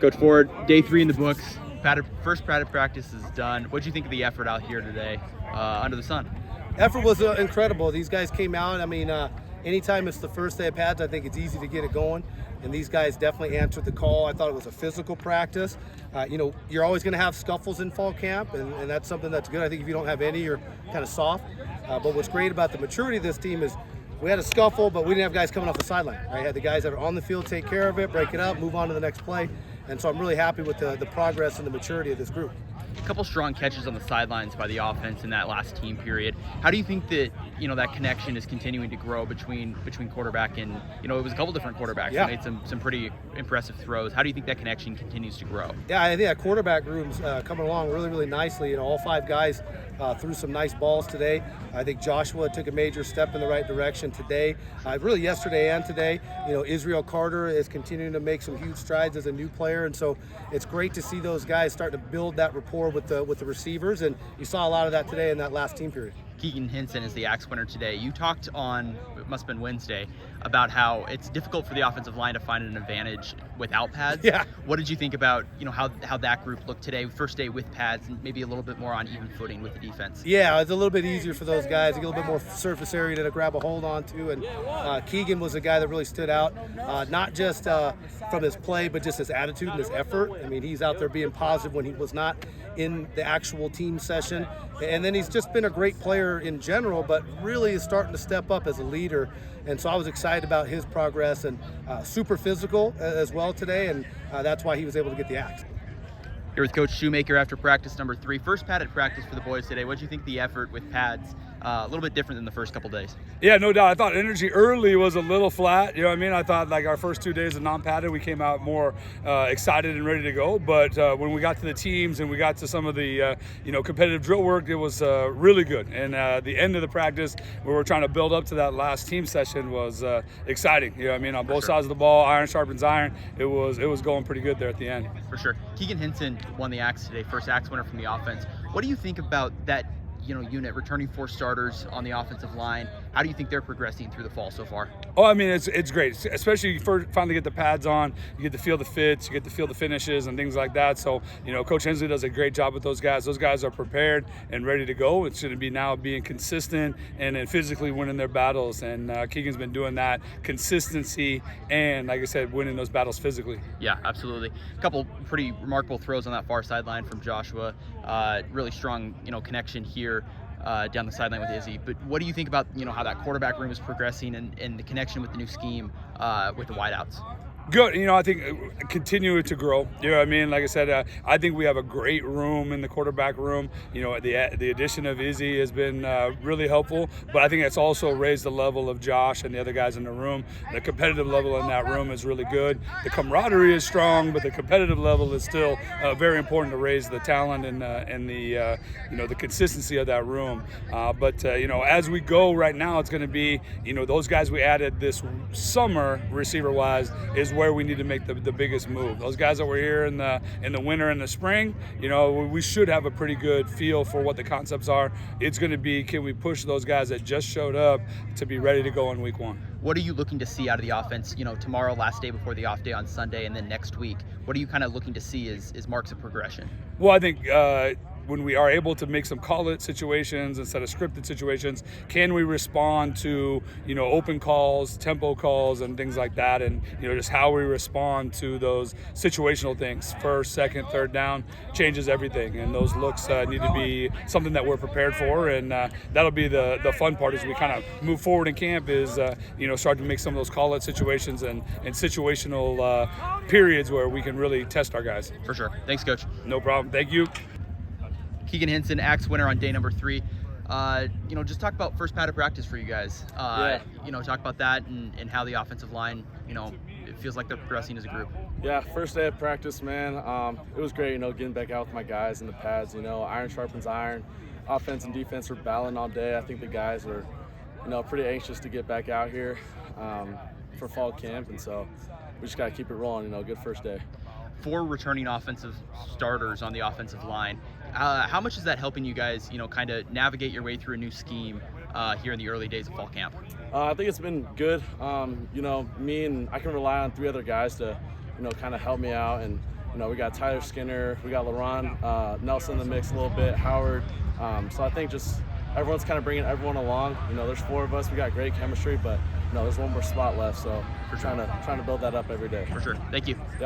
Coach Ford, day 3 in the books. First padded practice is done. What did you think of the effort out here today under the sun? Effort was incredible. These guys came out. I mean, anytime it's the first day of pads, I think it's easy to get it going. And these guys definitely answered the call. I thought it was a physical practice. You're always going to have scuffles in fall camp, and that's something that's good. I think if you don't have any, you're kind of soft. But what's great about the maturity of this team is we had a scuffle, but we didn't have guys coming off the sideline. I had the guys that are on the field take care of it, break it up, move on to the next play. And so I'm really happy with the progress and the maturity of this group. A couple strong catches on the sidelines by the offense in that last team period. How do you think that that connection is continuing to grow between quarterback and it was a couple different quarterbacks that made some pretty impressive throws. How do you think that connection continues to grow? Yeah, I think that quarterback room's coming along really nicely. All 5 guys threw some nice balls today. I think Joshua took a major step in the right direction today. Really yesterday and today. Israel Carter is continuing to make some huge strides as a new player, and so it's great to see those guys start to build that rapport with the receivers, and you saw a lot of that today in that last team period. Kiegan Henson is the axe winner today. You talked on, it must have been Wednesday, about how it's difficult for the offensive line to find an advantage without pads. Yeah. What did you think about how that group looked today? First day with pads and maybe a little bit more on even footing with the defense. Yeah, it's a little bit easier for those guys. A little bit more surface area to grab a hold onto. And Kiegan was a guy that really stood out, not just from his play, but just his attitude and his effort. I mean, he's out there being positive when he was not in the actual team session. And then he's just been a great player in general, but really is starting to step up as a leader. And so I was excited about his progress, and super physical as well today, and that's why he was able to get the axe. Here with Coach Shoemaker after practice number 3. First padded practice for the boys today. What did you think of the effort with pads? A little bit different than the first couple days. Yeah, no doubt. I thought energy early was a little flat. You know what I mean? I thought like our first 2 days of non-padded, we came out more excited and ready to go. But when we got to the teams and we got to some of the competitive drill work, it was really good. And the end of the practice, where we're trying to build up to that last team session, was exciting. You know what I mean? On both sides of the ball, iron sharpens iron. It was going pretty good there at the end. For sure. Kiegan Henson won the axe today, first axe winner from the offense. What do you think about that unit returning 4 starters on the offensive line? How do you think they're progressing through the fall so far? Oh, I mean, it's great, especially for finally get the pads on. You get to feel the fits, you get to feel the finishes and things like that. So, Coach Hensley does a great job with those guys. Those guys are prepared and ready to go. It's going to be now being consistent and then physically winning their battles. And Keegan's been doing that consistency and, like I said, winning those battles physically. Yeah, absolutely. A couple pretty remarkable throws on that far sideline from Joshua. Really strong, connection here down the sideline with Izzy. But what do you think about, how that quarterback room is progressing and the connection with the new scheme with the wideouts? Good. I think continue to grow. You know what I mean? Like I said, I think we have a great room in the quarterback room. The addition of Izzy has been really helpful, but I think it's also raised the level of Josh and the other guys in the room. The competitive level in that room is really good. The camaraderie is strong, but the competitive level is still very important to raise the talent and the consistency of that room. But as we go right now, it's going to be those guys we added this summer receiver-wise is where we need to make the biggest move. Those guys that were here in the winter and the spring, we should have a pretty good feel for what the concepts are. It's going to be, can we push those guys that just showed up to be ready to go in week 1? What are you looking to see out of the offense, tomorrow, last day before the off day on Sunday, and then next week? What are you kind of looking to see as marks of progression? Well, I think when we are able to make some call-it situations instead of scripted situations, can we respond to, open calls, tempo calls, and things like that, and, just how we respond to those situational things. First, second, third down changes everything, and those looks need to be something that we're prepared for, and that'll be the fun part as we kind of move forward in camp is, start to make some of those call-it situations and situational periods where we can really test our guys. For sure. Thanks, Coach. No problem. Thank you. Keegan Henson, axe winner on day number 3. Just talk about first padded practice for you guys. Talk about that and how the offensive line, it feels like they're progressing as a group. Yeah, first day of practice, man. It was great, getting back out with my guys in the pads. Iron sharpens iron. Offense and defense were battling all day. I think the guys were, pretty anxious to get back out here for fall camp, and so we just got to keep it rolling. Good first day. 4 returning offensive starters on the offensive line. How much is that helping you guys, kind of navigate your way through a new scheme here in the early days of fall camp? I think it's been good. Me and I can rely on 3 other guys to you know, kind of help me out. And you know, we got Tyler Skinner, we got LaRon Nelson in the mix a little bit, Howard. So I think just everyone's kind of bringing everyone along. You know, there's 4 of us. We got great chemistry, but you know, there's one more spot left. So we're trying to build that up every day. For sure. Thank you. Yep.